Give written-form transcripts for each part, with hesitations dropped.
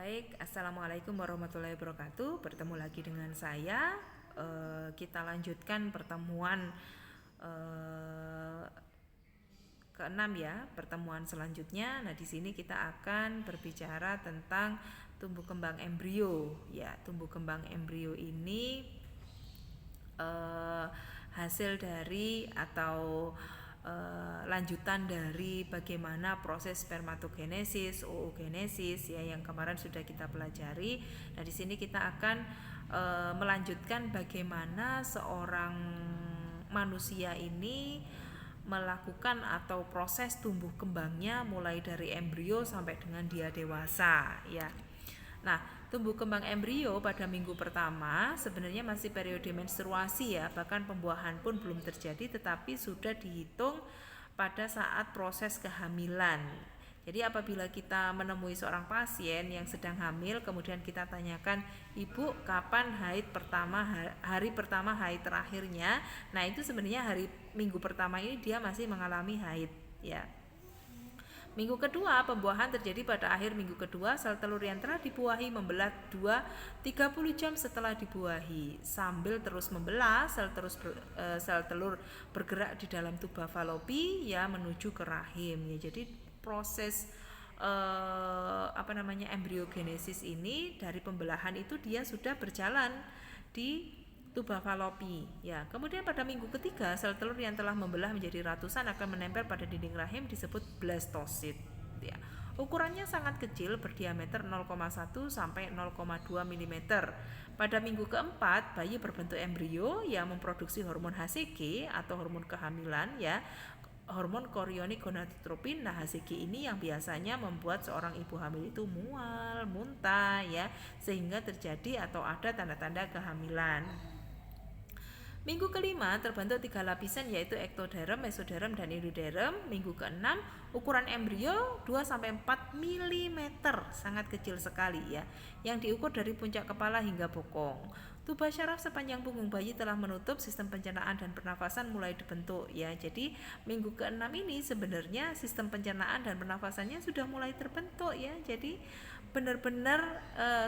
Baik, Assalamualaikum warahmatullahi wabarakatuh. Bertemu lagi dengan saya. Kita lanjutkan pertemuan keenam ya, pertemuan selanjutnya. Nah, di sini kita akan berbicara tentang tumbuh kembang embrio. Ya, tumbuh kembang embrio ini hasil dari atau lanjutan dari bagaimana proses spermatogenesis, oogenesis ya yang kemarin sudah kita pelajari. Nah, di sini kita akan melanjutkan bagaimana seorang manusia ini melakukan atau proses tumbuh kembangnya mulai dari embrio sampai dengan dia dewasa ya. Nah, tumbuh kembang embrio pada minggu pertama sebenarnya masih periode menstruasi ya, bahkan pembuahan pun belum terjadi tetapi sudah dihitung pada saat proses kehamilan. Jadi apabila kita menemui seorang pasien yang sedang hamil, kemudian kita tanyakan, "Ibu, kapan haid pertama, hari pertama haid terakhirnya?" Nah, itu sebenarnya hari minggu pertama ini dia masih mengalami haid ya. Minggu kedua, pembuahan terjadi pada akhir minggu kedua. Sel telur yang telah dibuahi membelah 30 jam setelah dibuahi. Sambil terus membelah, sel telur bergerak di dalam tuba falopi ya menuju ke rahim ya. Jadi proses embriogenesis ini dari pembelahan itu dia sudah berjalan di tuba falopi ya. Kemudian pada minggu ketiga, sel telur yang telah membelah menjadi ratusan akan menempel pada dinding rahim disebut blastosit ya. Ukurannya sangat kecil, berdiameter 0,1 sampai 0,2 mm. Pada minggu keempat, bayi berbentuk embrio yang memproduksi hormon HCG atau hormon kehamilan ya, hormon chorionic gonadotropin. Nah, HCG ini yang biasanya membuat seorang ibu hamil itu mual, muntah ya, sehingga terjadi atau ada tanda-tanda kehamilan. Minggu kelima terbentuk 3 lapisan yaitu ektoderm, mesoderm, dan endoderm. Minggu keenam ukuran embrio 2-4 mm, sangat kecil sekali ya, yang diukur dari puncak kepala hingga bokong. Tuba syaraf sepanjang punggung bayi telah menutup, sistem pencernaan dan pernafasan mulai dibentuk ya. Jadi minggu keenam ini sebenarnya sistem pencernaan dan pernafasannya sudah mulai terbentuk ya. Jadi benar-benar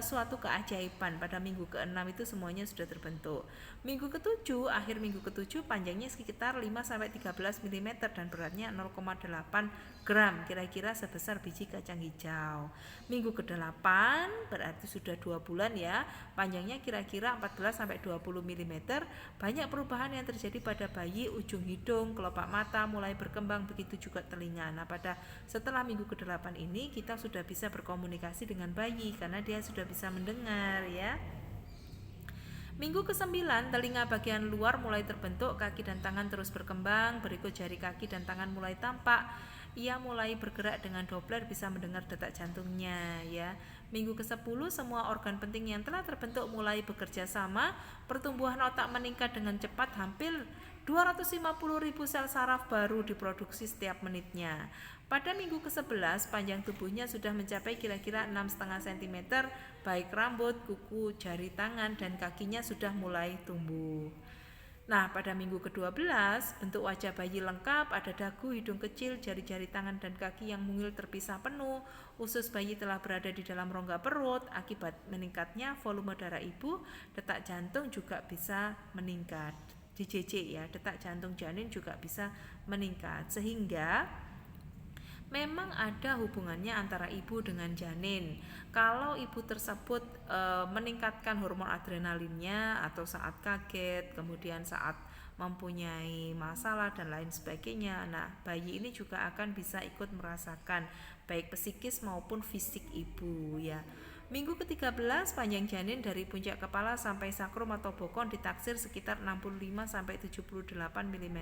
suatu keajaiban, pada minggu keenam itu semuanya sudah terbentuk. Minggu ketujuh, akhir minggu ketujuh, panjangnya sekitar 5-13 mm dan beratnya 0,8 gram, kira-kira sebesar biji kacang hijau. Minggu ke-8 berarti sudah 2 bulan ya, panjangnya kira-kira 14-20 mm. Banyak perubahan yang terjadi pada bayi, ujung hidung, kelopak mata mulai berkembang, begitu juga telinga. Nah, setelah minggu ke-8 ini kita sudah bisa berkomunikasi dengan bayi karena dia sudah bisa mendengar ya. Minggu ke-9, telinga bagian luar mulai terbentuk, kaki dan tangan terus berkembang, berikut jari kaki dan tangan mulai tampak. Ia mulai bergerak dengan Doppler, bisa mendengar detak jantungnya ya. Minggu ke-10, semua organ penting yang telah terbentuk mulai bekerja sama. Pertumbuhan otak meningkat dengan cepat, hampir 250.000 sel saraf baru diproduksi setiap menitnya. Pada minggu ke-11, panjang tubuhnya sudah mencapai kira-kira 6,5 cm, baik rambut, kuku, jari tangan, dan kakinya sudah mulai tumbuh. Nah, pada minggu ke-12, bentuk wajah bayi lengkap, ada dagu, hidung kecil, jari-jari tangan dan kaki yang mungil terpisah penuh. Usus bayi telah berada di dalam rongga perut. Akibat meningkatnya volume darah ibu, detak jantung juga bisa meningkat. DJJ ya, detak jantung janin juga bisa meningkat, sehingga memang ada hubungannya antara ibu dengan janin. Kalau ibu tersebut meningkatkan hormon adrenalinnya atau saat kaget, kemudian saat mempunyai masalah dan lain sebagainya, nah bayi ini juga akan bisa ikut merasakan baik psikis maupun fisik ibu ya. Minggu ke-13, panjang janin dari puncak kepala sampai sakrum atau bokong ditaksir sekitar 65-78 mm.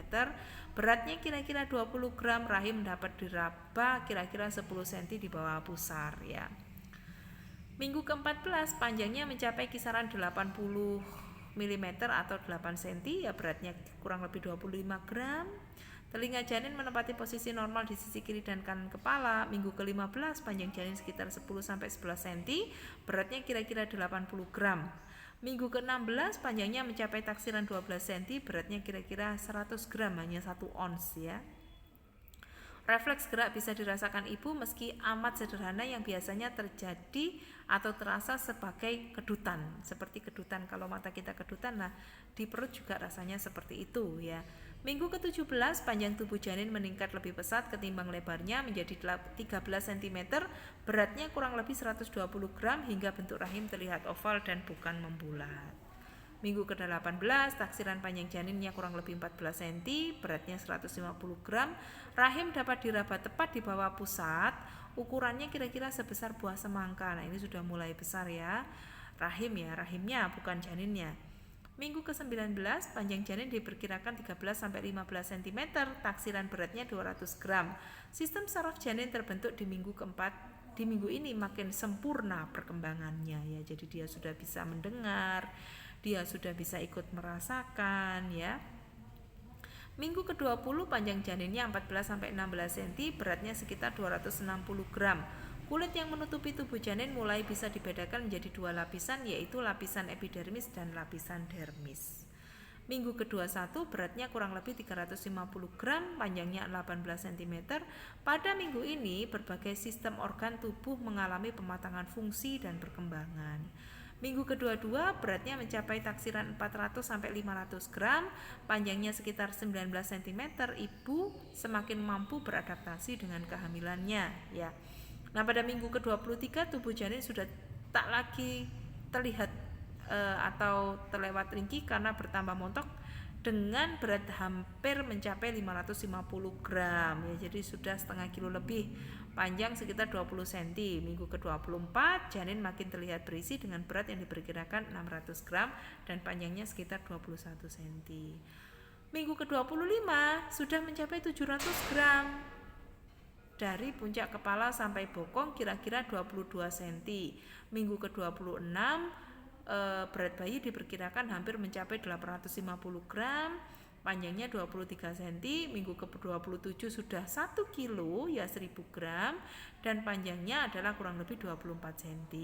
Beratnya kira-kira 20 gram, rahim dapat diraba kira-kira 10 cm di bawah pusar ya. Minggu ke-14, panjangnya mencapai kisaran 80 mm atau 8 cm ya, beratnya kurang lebih 25 gram. Telinga janin menempati posisi normal di sisi kiri dan kanan kepala. Minggu ke-15, panjang janin sekitar 10-11 cm, beratnya kira-kira 80 gram. Minggu ke-16, panjangnya mencapai taksiran 12 cm, beratnya kira-kira 100 gram, hanya 1 ons ya. Refleks gerak bisa dirasakan ibu meski amat sederhana yang biasanya terjadi atau terasa sebagai kedutan. Seperti kedutan, kalau mata kita kedutan, nah di perut juga rasanya seperti itu ya. Minggu ke-17 panjang tubuh janin meningkat lebih pesat ketimbang lebarnya menjadi 13 cm, beratnya kurang lebih 120 gram hingga bentuk rahim terlihat oval dan bukan membulat. Minggu ke-18 taksiran panjang janinnya kurang lebih 14 cm, beratnya 150 gram, rahim dapat diraba tepat di bawah pusat, ukurannya kira-kira sebesar buah semangka. Nah ini sudah mulai besar ya, rahimnya bukan janinnya. Minggu ke-19 panjang janin diperkirakan 13-15 cm, taksiran beratnya 200 gram. Sistem saraf janin terbentuk di minggu keempat. Di minggu ini makin sempurna perkembangannya ya. Jadi dia sudah bisa mendengar, dia sudah bisa ikut merasakan ya. Minggu ke-20 panjang janinnya 14-16 cm, beratnya sekitar 260 gram. Kulit yang menutupi tubuh janin mulai bisa dibedakan menjadi dua lapisan, yaitu lapisan epidermis dan lapisan dermis. Minggu ke-21 beratnya kurang lebih 350 gram, panjangnya 18 cm. Pada minggu ini berbagai sistem organ tubuh mengalami pematangan fungsi dan perkembangan. Minggu ke-22 beratnya mencapai taksiran 400-500 gram, panjangnya sekitar 19 cm. Ibu semakin mampu beradaptasi dengan kehamilannya ya. Nah pada minggu ke-23 tubuh janin sudah tak lagi terlihat atau terlewat ringkih karena bertambah montok dengan berat hampir mencapai 550 gram ya, jadi sudah setengah kilo lebih, panjang sekitar 20 cm. Minggu ke-24 janin makin terlihat berisi dengan berat yang diperkirakan 600 gram dan panjangnya sekitar 21 cm. Minggu ke-25 sudah mencapai 700 gram. Dari puncak kepala sampai bokong kira-kira 22 cm. Minggu ke-26 berat bayi diperkirakan hampir mencapai 850 gram, panjangnya 23 cm. Minggu ke-27 sudah 1 kilo ya 1000 gram dan panjangnya adalah kurang lebih 24 cm.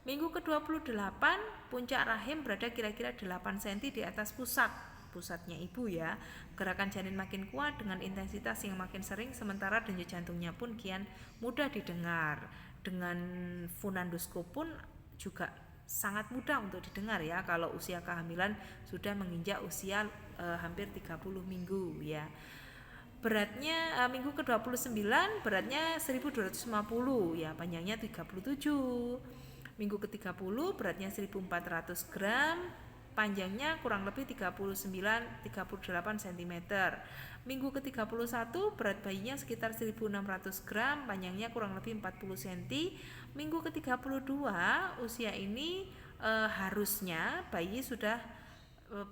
Minggu ke-28 puncak rahim berada kira-kira 8 cm di atas pusatnya ibu ya. Gerakan janin makin kuat dengan intensitas yang makin sering, sementara denyut jantungnya pun kian mudah didengar. Dengan funandoskop pun juga sangat mudah untuk didengar ya kalau usia kehamilan sudah menginjak usia hampir 30 minggu ya. Beratnya minggu ke-29 beratnya 1250 ya, panjangnya 37. Minggu ke-30 beratnya 1400 gram, panjangnya kurang lebih 39-38 cm. Minggu ke-31 berat bayinya sekitar 1600 gram, panjangnya kurang lebih 40 cm. Minggu ke-32 usia ini harusnya bayi sudah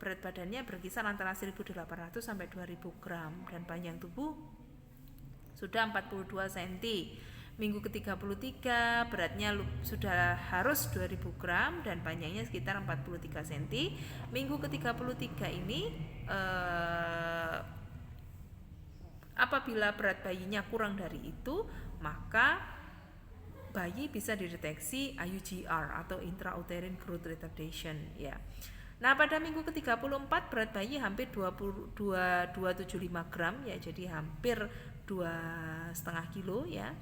berat badannya berkisar antara 1800 sampai 2000 gram dan panjang tubuh sudah 42 cm. Minggu ke-33 beratnya sudah harus 2000 gram dan panjangnya sekitar 43 cm. Minggu ke-33 ini apabila berat bayinya kurang dari itu, maka bayi bisa dideteksi IUGR atau intrauterine growth retardation ya. Nah pada minggu ke-34 berat bayi hampir 275 gram ya, jadi hampir 2,5 kilo ya.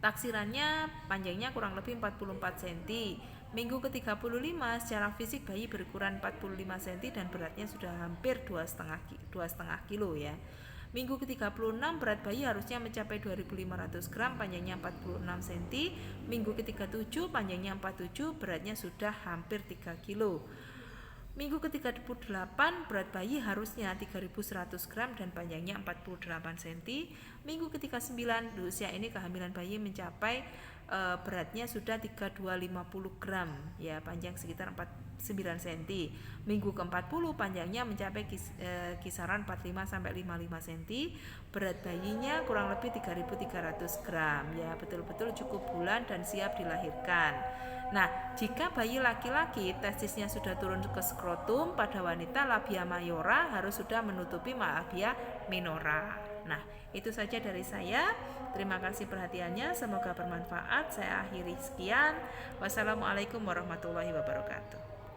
Taksirannya panjangnya kurang lebih 44 cm. Minggu ke-35 secara fisik bayi berukuran 45 cm dan beratnya sudah hampir 2,5 kilo ya. Minggu ke-36 berat bayi harusnya mencapai 2500 gram, panjangnya 46 cm. Minggu ke-37 panjangnya 47, beratnya sudah hampir 3 kilo. Minggu ke-38 berat bayi harusnya 3100 gram dan panjangnya 48 cm. Minggu ke-39 di usia ini kehamilan bayi mencapai beratnya sudah 3250 gram ya, panjang sekitar 49 cm. Minggu ke-40 panjangnya mencapai kisaran 45 sampai 55 cm. Berat bayinya kurang lebih 3300 gram ya, betul-betul cukup bulan dan siap dilahirkan. Nah, jika bayi laki-laki testisnya sudah turun ke skrotum, pada wanita labia mayora harus sudah menutupi labia minora. Nah, itu saja dari saya. Terima kasih perhatiannya, semoga bermanfaat. Saya akhiri sekian. Wassalamualaikum warahmatullahi wabarakatuh.